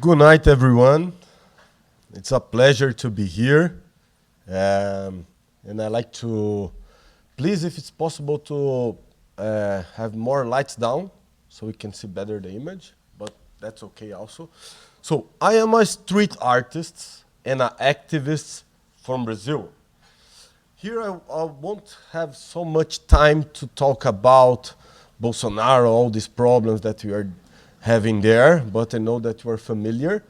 Good night, everyone. It's a pleasure to be here. And I'd like to, please, if it's possible, to have more lights down so we can see better the image, but that's okay also. So I am a street artist and an activist from Brazil. Here I won't have so much time to talk about Bolsonaro, all these problems that we are having there, but I know that you are familiar.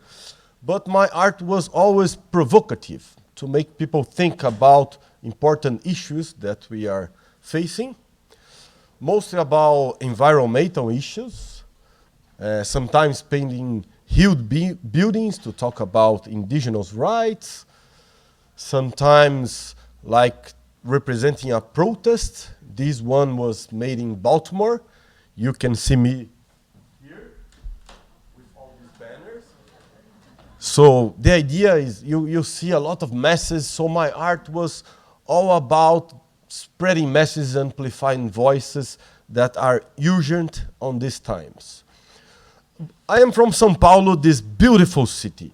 But my art was always provocative, to make people think about important issues that we are facing, mostly about environmental issues, sometimes painting huge buildings to talk about indigenous rights, sometimes like representing a protest. This one was made in Baltimore. You can see me here with all these banners. So the idea is you see a lot of masses, so my art was all about spreading messages, amplifying voices that are urgent on these times. I am from São Paulo, this beautiful city,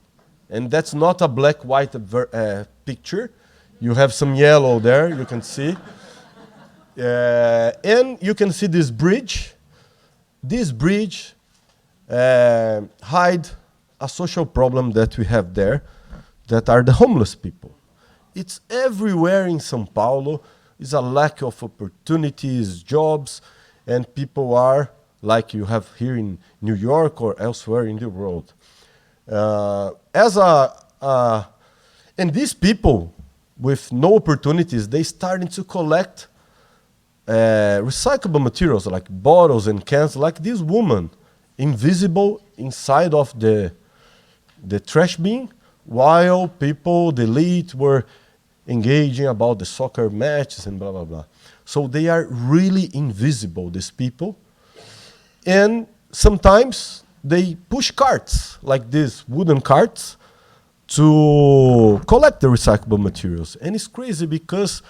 and that's not a black-white picture. You have some yellow there, you can see. And you can see this bridge. This bridge hides a social problem that we have there, that are the homeless people. It's everywhere in São Paulo. It's a lack of opportunities, jobs, and people are like you have here in New York or elsewhere in the world. And these people with no opportunities, they started to collect recyclable materials like bottles and cans, like this woman, invisible inside of the trash bin, while people, the elite, were engaging about the soccer matches and blah, blah, blah. So they are really invisible, these people. And sometimes they push carts, like these wooden carts, to collect the recyclable materials. And it's crazy because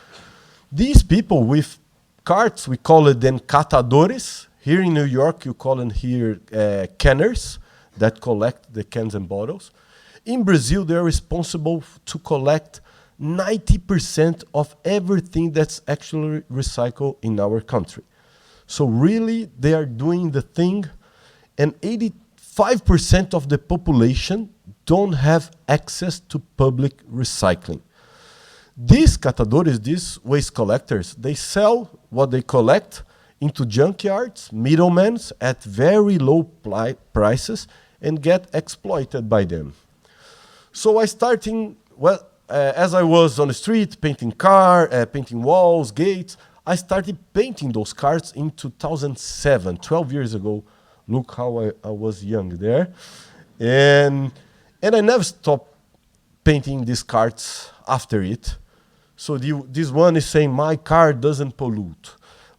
these people with carts, we call it then catadores. Here in New York, you call them here canners that collect the cans and bottles. In Brazil, they're responsible to collect 90% of everything that's actually recycled in our country. So really, they are doing the thing, and 85% of the population don't have access to public recycling. These catadores, these waste collectors, they sell what they collect into junkyards, middlemen at very low prices, and get exploited by them. So I started, as I was on the street, painting painting walls, gates, I started painting those cars in 2007, 12 years ago. Look how I was young there. And I never stopped painting these cards after it. So this one is saying, my car doesn't pollute.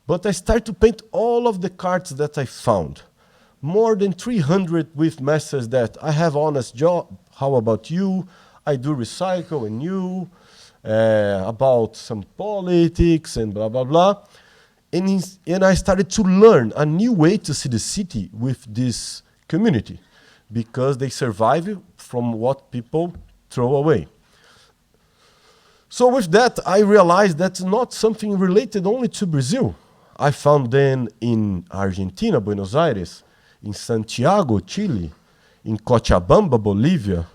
But I started to paint all of the cards that I found. More than 300 with messages that I have honest job, how about you? I do recycle and you, about some politics and blah, blah, blah. And I started to learn a new way to see the city with this community, because they survive from what people throw away. So with that, I realized that's not something related only to Brazil. I found them in Argentina, Buenos Aires, in Santiago, Chile, in Cochabamba, Bolivia,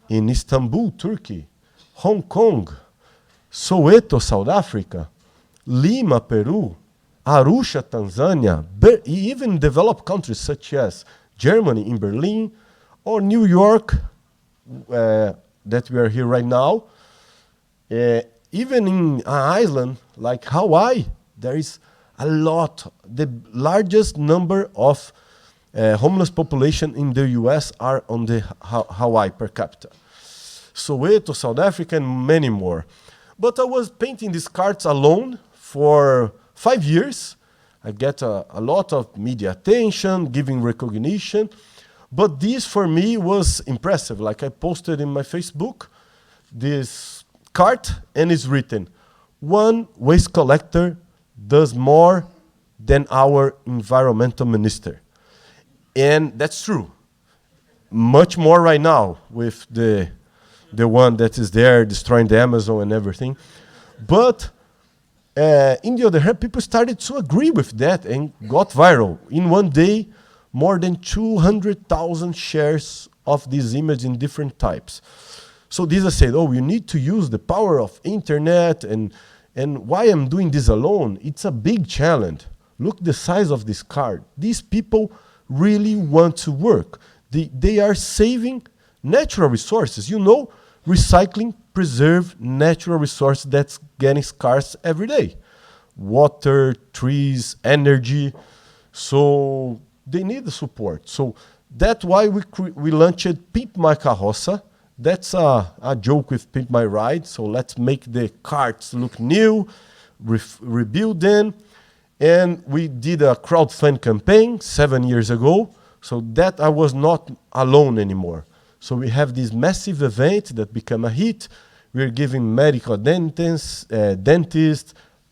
in Istanbul, Turkey, Hong Kong, Soweto, South Africa, Lima, Peru, Arusha, Tanzania, even developed countries such as Germany, in Berlin, or New York, that we are here right now. Even in an island like Hawaii, there is a lot. The largest number of homeless population in the US are on the Hawaii per capita. Soweto, South Africa, and many more. But I was painting these cards alone for 5 years. I get a lot of media attention, giving recognition. But this, for me, was impressive. Like I posted in my Facebook this card, and it's written, one waste collector does more than our environmental minister. And that's true. much more right now with the one that is there destroying the Amazon and everything. But in the other hand, people started to agree with that and got viral. In one day, more than 200,000 shares of this image in different types. So these said, oh, you need to use the power of internet, and why I'm doing this alone? It's a big challenge. Look the size of this card. These people really want to work. They are saving natural resources. You know, recycling preserve natural resources that's getting scarce every day. Water, trees, energy. So they need the support. So that's why we launched Pimp My Carroça. That's a joke with Pimp My Ride. So let's make the carts look new, rebuild them. And we did a crowdfund campaign 7 years ago, so that I was not alone anymore. So we have this massive event that became a hit. We're giving medical dentists,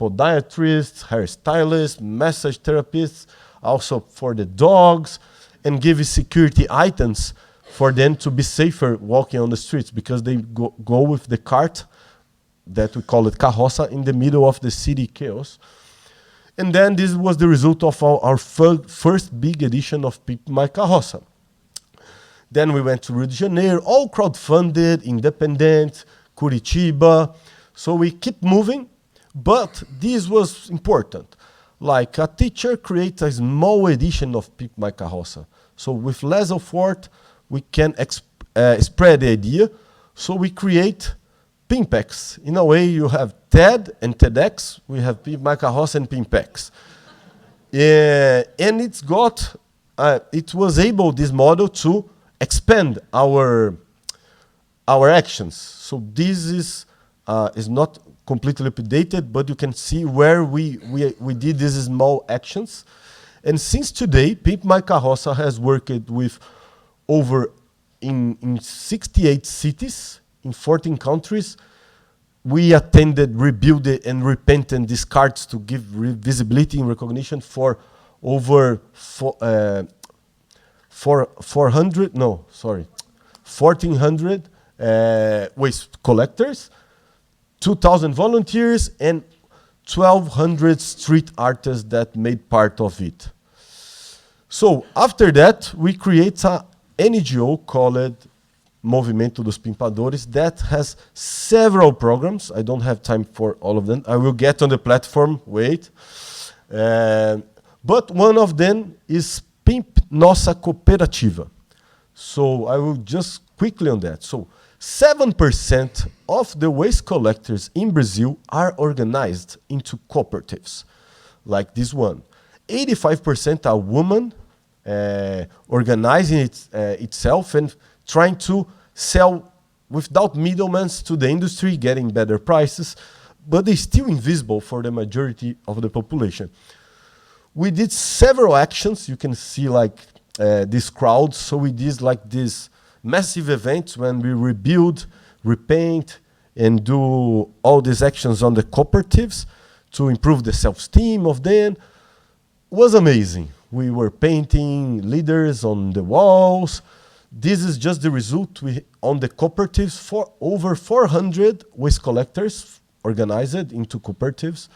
podiatrists, hairstylists, massage therapists, also for the dogs, and give security items for them to be safer walking on the streets, because they go with the cart, that we call it carroça, in the middle of the city chaos. And then this was the result of our first big edition of Pimp My Carroça. Then we went to Rio de Janeiro, all crowdfunded, independent, Curitiba. So we keep moving, but this was important. Like a teacher creates a small edition of Pimp My Carroça. So with less effort, we can spread the idea. So we create Pimpex. In a way, you have TED and TEDx. We have Pimp My Carroça and Pimpex. And it was able, this model, to expand our actions. So this is not completely updated, but you can see where we did these small actions. And since today, Pimp My Carroça has worked with over in 68 cities, in 14 countries. We attended, rebuilt, and repainted these cards to give visibility and recognition for over 1,400 waste collectors, 2,000 volunteers, and 1,200 street artists that made part of it. So after that, we create a NGO called Movimento dos Pimpadores that has several programs. I don't have time for all of them. I will get on the platform, wait. But one of them is Pimp Nossa Cooperativa. So I will just quickly on that. So 7% of the waste collectors in Brazil are organized into cooperatives, like this one. 85% are women organizing itself and trying to sell without middlemen to the industry, getting better prices, but they're still invisible for the majority of the population. We did several actions. You can see like this crowd. So we did like this massive events when we rebuild, repaint, and do all these actions on the cooperatives to improve the self-esteem of them. It was amazing. We were painting leaders on the walls. This is just the result on the cooperatives. For over 400 waste collectors organized into cooperatives,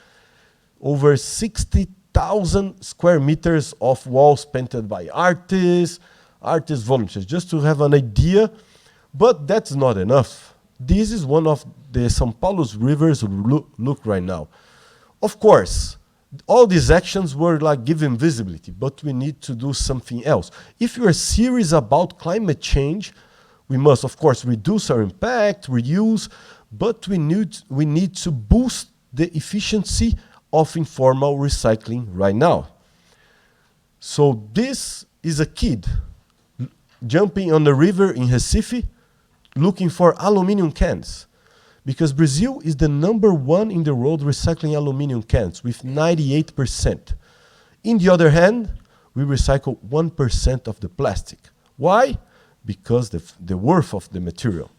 over 60,000 square meters of walls painted by artists, volunteers, just to have an idea. But that's not enough. This is one of the São Paulo's rivers look right now. Of course, all these actions were like giving visibility, but we need to do something else. If you are serious about climate change, we must, of course, reduce our impact, reuse, but we need to boost the efficiency of informal recycling right now. So this is a kid jumping on the river in Recife, looking for aluminum cans. Because Brazil is the #1 in the world recycling aluminum cans with 98%. In the other hand, we recycle 1% of the plastic. Why? Because the worth of the material.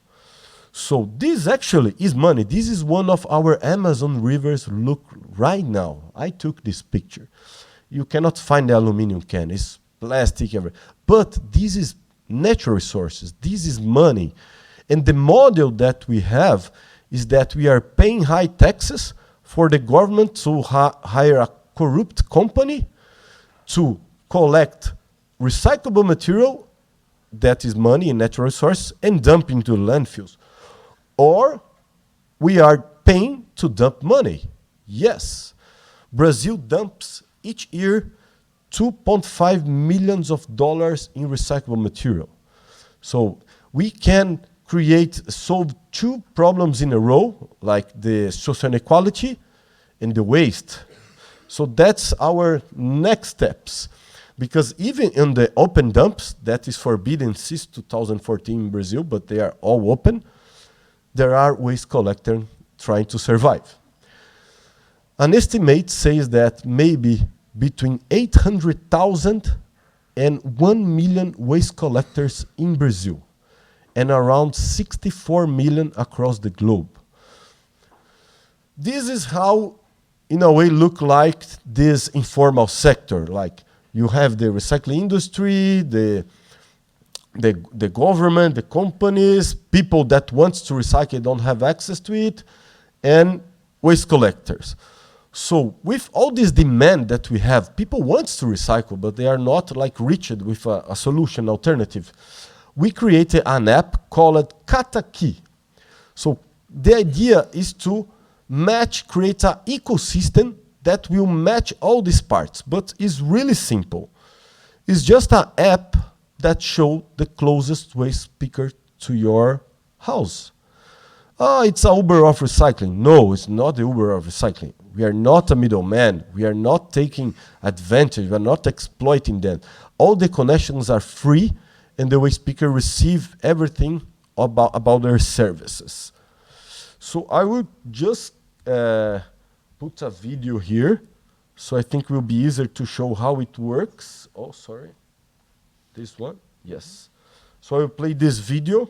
So this actually is money. This is one of our Amazon rivers look right now. I took this picture. You cannot find the aluminum can. It's plastic everywhere. But this is natural resources. This is money. And the model that we have is that we are paying high taxes for the government to hire a corrupt company to collect recyclable material, that is money and natural resources, and dump into landfills. Or we are paying to dump money. Yes. Brazil dumps each year $2.5 million in recyclable material. So we can solve two problems in a row, like the social inequality and the waste. So that's our next steps. Because even in the open dumps, that is forbidden since 2014 in Brazil, but they are all open, there are waste collectors trying to survive. An estimate says that maybe between 800,000 and 1 million waste collectors in Brazil, and around 64 million across the globe. This is how, in a way, look like this informal sector. Like you have the recycling industry, the government, the companies, people that want to recycle don't have access to it, and waste collectors. So with all this demand that we have, people want to recycle, but they are not like reached with a solution alternative. We created an app called Cataki. So the idea is to create an ecosystem that will match all these parts, but it's really simple. It's just an app that shows the closest waste picker to your house. It's an Uber of recycling. No, it's not the Uber of recycling. We are not a middleman. We are not taking advantage. We are not exploiting them. All the connections are free, and the waste picker receive everything about their services. So I will just put a video here. So I think it will be easier to show how it works. Oh, sorry. This one? Yes. So I will play this video.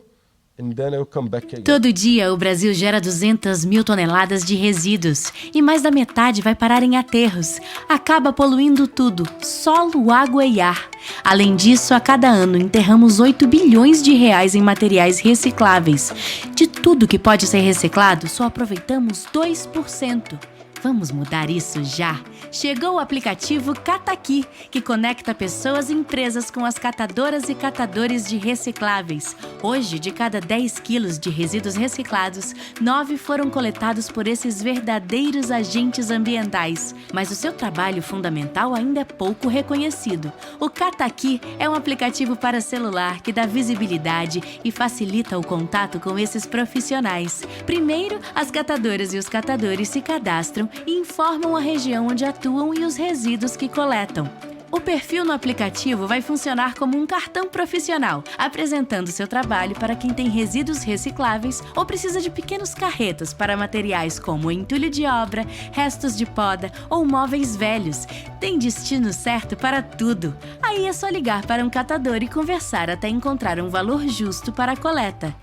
And then I'll come back again. Todo dia, o Brasil gera 200 mil toneladas de resíduos e mais da metade vai parar em aterros. Acaba poluindo tudo, solo, água e ar. Além disso, a cada ano enterramos 8 bilhões de reais em materiais recicláveis. De tudo que pode ser reciclado, só aproveitamos 2%. Vamos mudar isso já! Chegou o aplicativo Cataki, que conecta pessoas e empresas com as catadoras e catadores de recicláveis. Hoje, de cada 10 quilos de resíduos reciclados, 9 foram coletados por esses verdadeiros agentes ambientais. Mas o seu trabalho fundamental ainda é pouco reconhecido. O Cataki é um aplicativo para celular que dá visibilidade e facilita o contato com esses profissionais. Primeiro, as catadoras e os catadores se cadastram e informam a região onde atuam e os resíduos que coletam. O perfil no aplicativo vai funcionar como um cartão profissional, apresentando seu trabalho para quem tem resíduos recicláveis ou precisa de pequenos carretas para materiais como entulho de obra, restos de poda ou móveis velhos. Tem destino certo para tudo. Aí é só ligar para um catador e conversar até encontrar um valor justo para a coleta.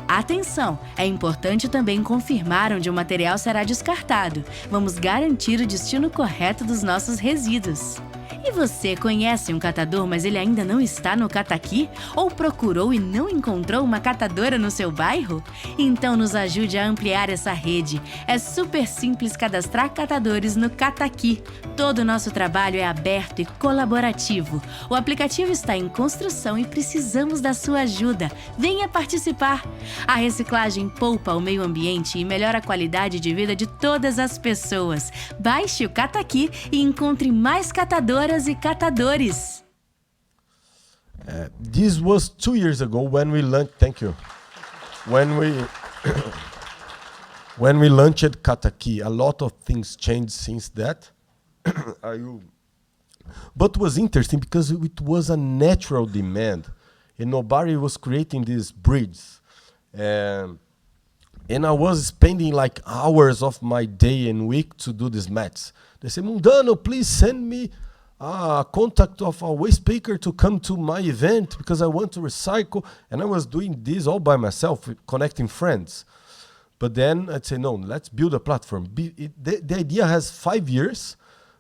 Atenção! É importante também confirmar onde o material será descartado. Vamos garantir o destino correto dos nossos resíduos. E você conhece um catador, mas ele ainda não está no Cataki? Ou procurou e não encontrou uma catadora no seu bairro? Então nos ajude a ampliar essa rede. É super simples cadastrar catadores no Cataki. Todo o nosso trabalho é aberto e colaborativo. O aplicativo está em construção e precisamos da sua ajuda. Venha participar! A reciclagem poupa o meio ambiente e melhora a qualidade de vida de todas as pessoas. Baixe o Cataki e encontre mais catadoras e catadores. This was 2 years ago when we launched. Thank you. When we launched Cataki, a lot of things changed since that. But it was interesting because it was a natural demand, and nobody was creating these bridges. And I was spending like hours of my day and week to do these maths. They say, Mundano, please send me a contact of a waste picker to come to my event because I want to recycle. And I was doing this all by myself, connecting friends. But then I'd say, no, let's build a platform. The idea has 5 years,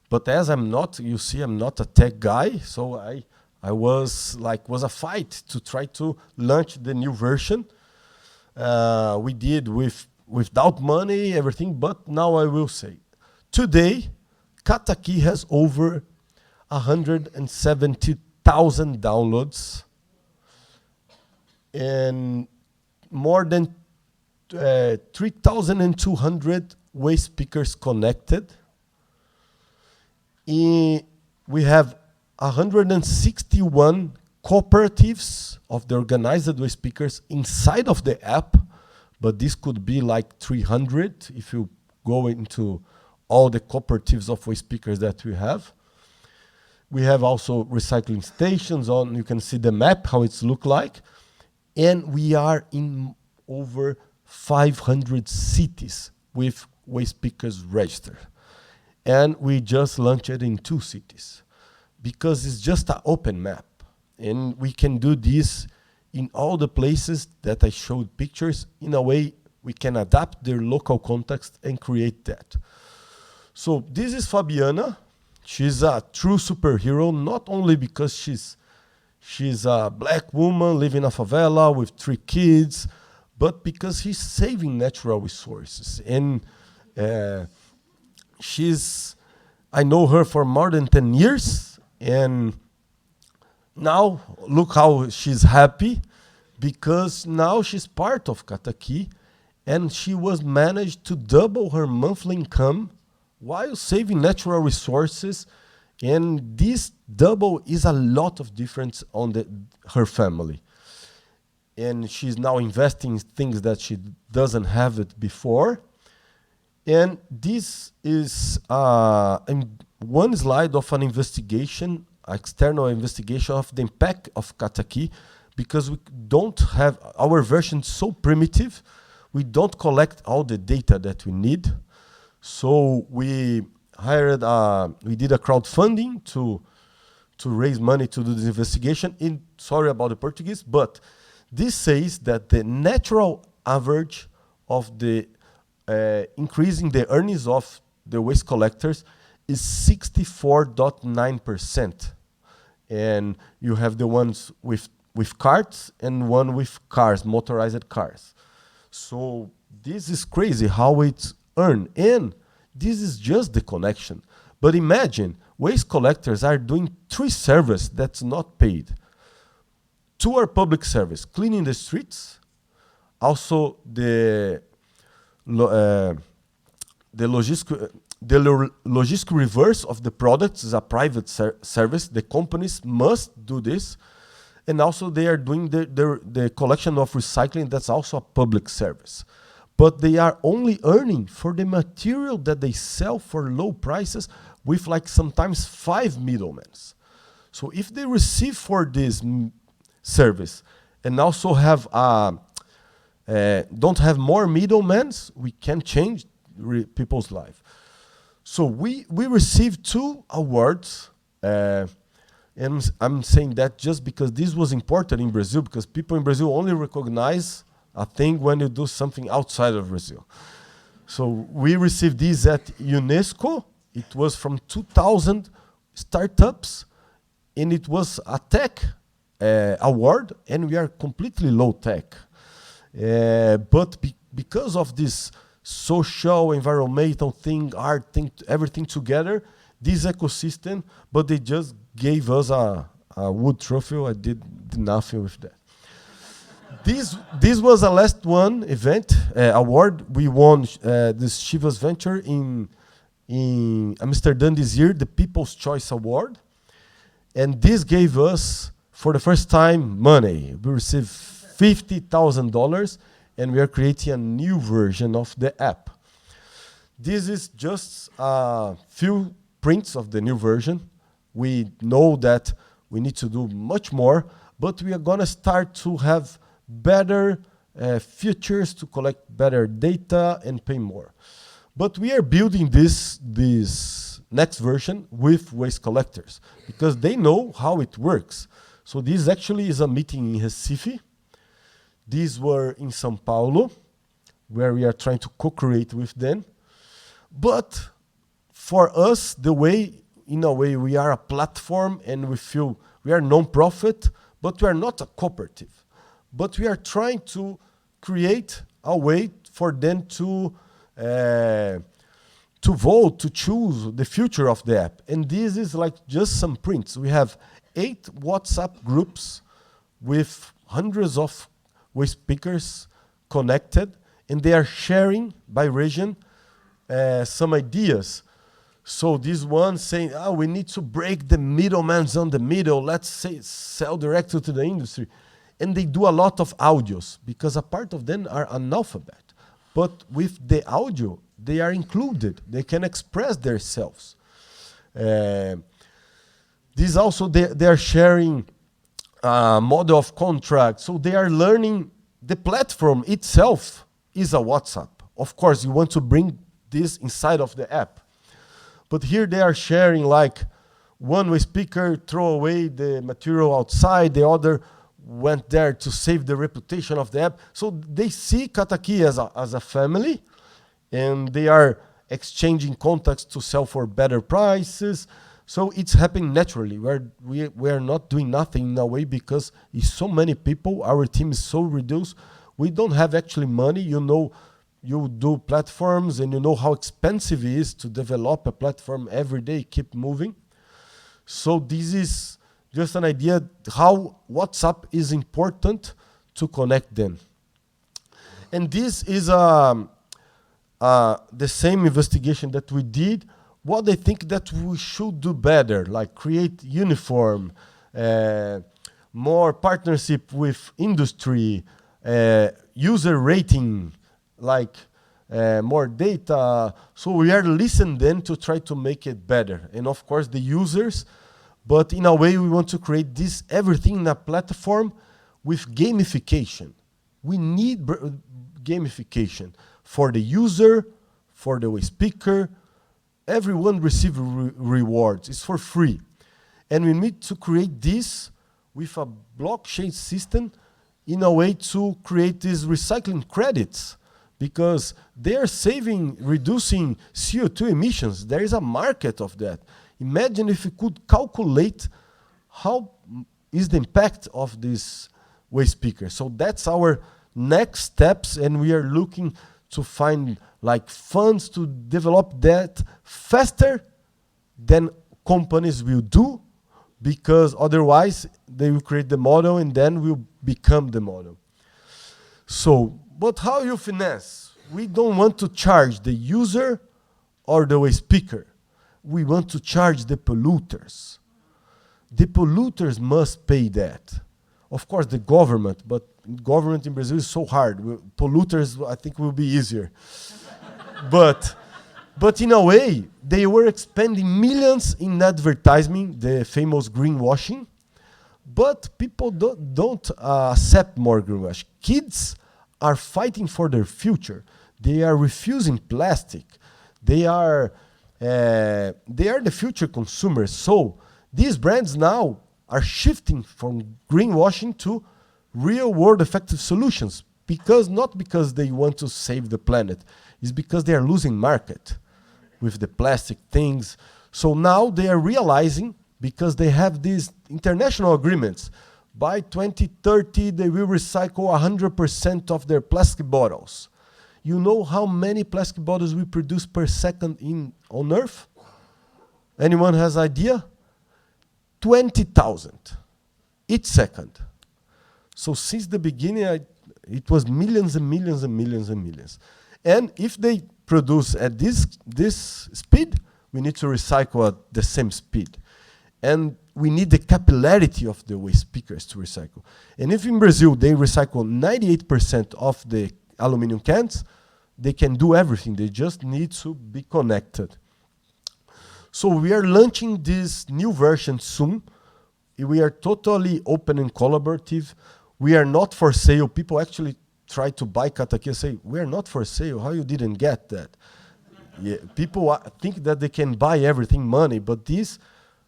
but as I'm not, you see, I'm not a tech guy, so I was a fight to try to launch the new version. We did without money, everything, but now I will say, today, Cataki has over 170,000 downloads and more than 3,200 waste speakers connected. We have 161 cooperatives of the organized waste speakers inside of the app, but this could be like 300 if you go into all the cooperatives of waste speakers that we have. We have also recycling stations on, you can see the map, how it's look like. And we are in over 500 cities with waste speakers registered. And we just launched it in 2 cities because it's just an open map. And we can do this in all the places that I showed pictures. In a way, we can adapt their local context and create that. So this is Fabiana. She's a true superhero, not only because she's a black woman living in a favela with 3 kids, but because she's saving natural resources. And I know her for more than 10 years, and now look how she's happy, because now she's part of Cataki, and she was managed to double her monthly income while saving natural resources. And this double is a lot of difference on her family. And she's now investing in things that she doesn't have it before. And this is one slide of an investigation, external investigation of the impact of Cataki, because we don't have, our version is so primitive, we don't collect all the data that we need. So we did a crowdfunding to raise money to do this investigation. Sorry about the Portuguese, but this says that the natural average of the increasing the earnings of the waste collectors is 64.9%. And you have the ones with carts and one with cars, motorized cars. So this is crazy how it's earned. And this is just the connection. But imagine, waste collectors are doing 3 services that's not paid. 2 are public service, cleaning the streets. Also the logistic reverse of the products is a private service. The companies must do this. And also they are doing the collection of recycling, that's also a public service. But they are only earning for the material that they sell for low prices with like sometimes 5 middlemen. So if they receive for this service and also have don't have more middlemen, we can change people's life. So we received 2 awards, and I'm saying that just because this was important in Brazil, because people in Brazil only recognize a thing when you do something outside of Brazil. So we received this at UNESCO. It was from 2,000 startups, and it was a tech award, and we are completely low tech. But because of this social, environmental thing, art thing, everything together, this ecosystem, but they just gave us a wood trophy. I did nothing with that. This was a last one event award. We won this Chivas Venture in Amsterdam this year, the People's Choice Award. And this gave us, for the first time, money. We received $50,000, and we are creating a new version of the app. This is just a few prints of the new version. We know that we need to do much more, but we are going to start to have better features to collect better data and pay more. But we are building this next version with waste collectors because they know how it works. So this actually is a meeting in Recife. These were in São Paulo, where we are trying to co-create with them. But for us, the way in a way, we are a platform and we feel we are non-profit, but we are not a cooperative. But we are trying to create a way for them to vote, to choose the future of the app. And this is like just some prints. We have 8 WhatsApp groups with hundreds of waste pickers connected, and they are sharing by region some ideas. So this one saying, we need to break the middlemen on the middle. Let's say sell directly to the industry. And they do a lot of audios because a part of them are analphabet. But with the audio, they are included. They can express themselves. This also, they are sharing a model of contract. So they are learning. The platform itself is a WhatsApp. Of course, you want to bring this inside of the app. But here they are sharing, like one waste picker throw away the material outside, the other went there to save the reputation of the app. So they see Cataki as a family, and they are exchanging contacts to sell for better prices. So it's happening naturally. We are not doing nothing in a way because it's so many people. Our team is so reduced. We don't have actually money. You do platforms and you know how expensive it is to develop a platform every day, keep moving. So this is just an idea how WhatsApp is important to connect them. And this is the same investigation that we did. What they think that we should do better, like create uniform, more partnership with industry, user rating, like more data. So we are listening then to try to make it better. And of course the users, but in a way we want to create this everything in a platform with gamification. We need gamification for the user, for the waste picker. Everyone receives rewards. It's for free. And we need to create this with a blockchain system in a way to create these recycling credits, because they are reducing CO2 emissions. There is a market of that. Imagine if we could calculate how is the impact of this waste picker. So that's our next steps, and we are looking to find like funds to develop that faster than companies will do, because otherwise they will create the model and then will become the model. So, but how you finance? We don't want to charge the user or the waste picker. We want to charge the polluters. The polluters must pay that. Of course, the government, but government in Brazil is so hard. Polluters, I think, will be easier. But in a way, they were expending millions in advertising, the famous greenwashing. But people don't accept more greenwashing. Kids are fighting for their future. They are refusing plastic. They are the future consumers. So these brands now are shifting from greenwashing to real-world effective solutions, not because they want to save the planet. It's because they are losing market with the plastic things. So now they are realizing, because they have these international agreements, by 2030 they will recycle 100% of their plastic bottles. You know how many plastic bottles we produce per second on Earth? Anyone has idea? 20,000 each second. So since the beginning, it was millions and millions and millions and millions. And if they produce at this speed, we need to recycle at the same speed. And we need the capillarity of the waste pickers to recycle. And if in Brazil they recycle 98% of the aluminum cans, they can do everything. They just need to be connected. So we are launching this new version soon. We are totally open and collaborative. We are not for sale. People actually try to buy Cataki and say, we are not for sale. How you didn't get that? Yeah, people think that they can buy everything money, but this,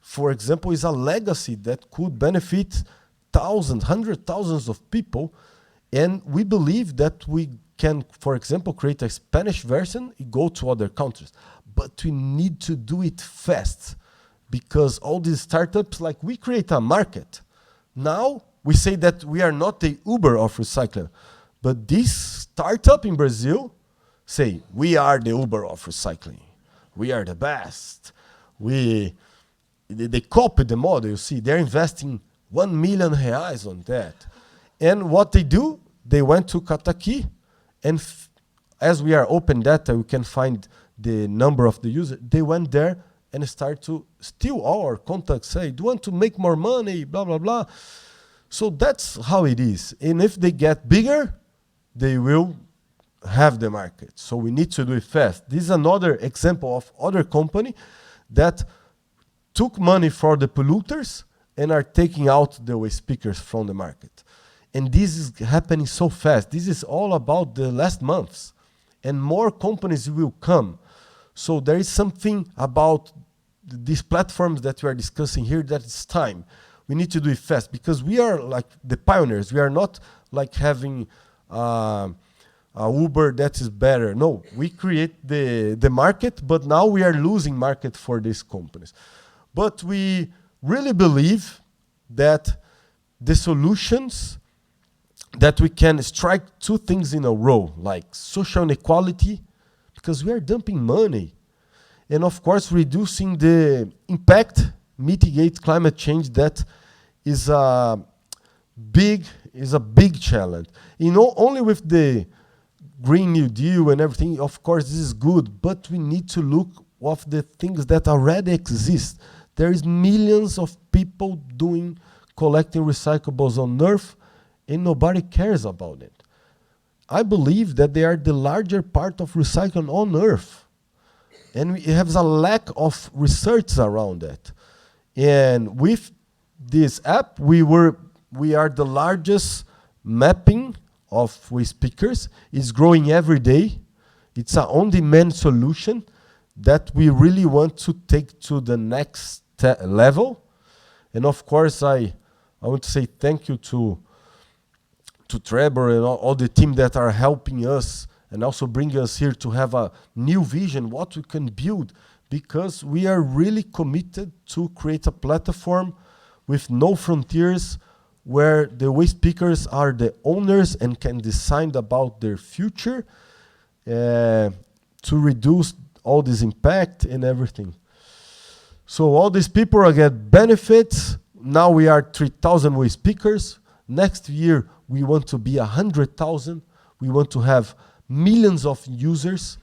for example, is a legacy that could benefit thousands, hundreds, thousands of people. And we believe that we can, for example, create a Spanish version and go to other countries. But we need to do it fast. because all these startups, like we create a market. Now we say that we are not the Uber of recycling, but this startup in Brazil say we are the Uber of recycling. We are the best. They copy the model. You see, they're investing 1 million reais on that. And what they do, they went to Cataki, and as we are open data, we can find the number of the users. They went there and start to steal our contacts, say, do you want to make more money, blah, blah, blah. So that's how it is. And if they get bigger, they will have the market. So we need to do it fast. This is another example of other company that took money for the polluters and are taking out the waste speakers from the market. And this is happening so fast. This is all about the last months. And more companies will come. So there is something about these platforms that we are discussing here that it's time. We need to do it fast because we are like the pioneers. We are not like having a Uber that is better. No, we create the market, but now we are losing market for these companies. But we really believe that the solutions that we can strike two things in a row, like social inequality, because we are dumping money, and of course reducing the impact, mitigate climate change. That is a big challenge. You know, only with the Green New Deal and everything, of course, this is good, but we need to look of the things that already exist. There is millions of people collecting recyclables on Earth, and nobody cares about it. I believe that they are the larger part of recycling on Earth. And we have a lack of research around that. And with this app, we are the largest mapping of waste speakers. It's growing every day. It's an on-demand solution that we really want to take to the next level. And of course, I want to say thank you to Trevor and all the team that are helping us and also bring us here to have a new vision, what we can build, because we are really committed to create a platform with no frontiers, where the waste speakers are the owners and can decide about their future to reduce all this impact and everything. So all these people are get benefits. Now we are 3,000 waste speakers. Next year, we want to be 100,000. We want to have millions of users.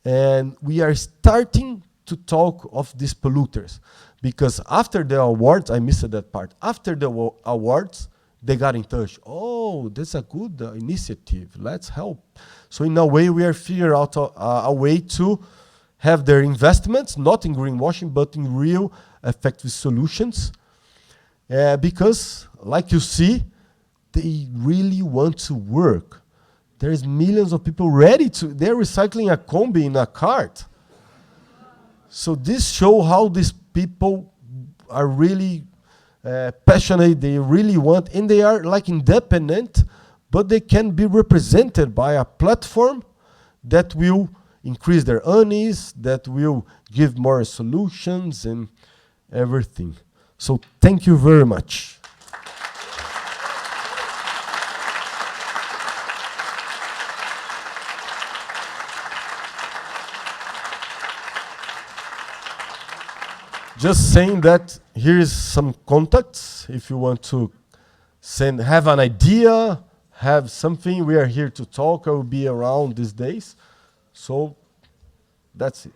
And we are starting to talk of these polluters. Because after the awards, I missed that part. After the awards, they got in touch. Oh, that's a good initiative. Let's help. So in a way, we are figuring out a way to have their investments, not in greenwashing, but in real effective solutions. Because, like you see, they really want to work. There's millions of people ready to, they're recycling a combi in a cart. So this shows how these people are really passionate, they really want, and they are like independent, but they can be represented by a platform that will increase their earnings, that will give more solutions and everything. So thank you very much. Just saying that here's some contacts if you want to have an idea, have something. We are here to talk. I will be around these days. So that's it.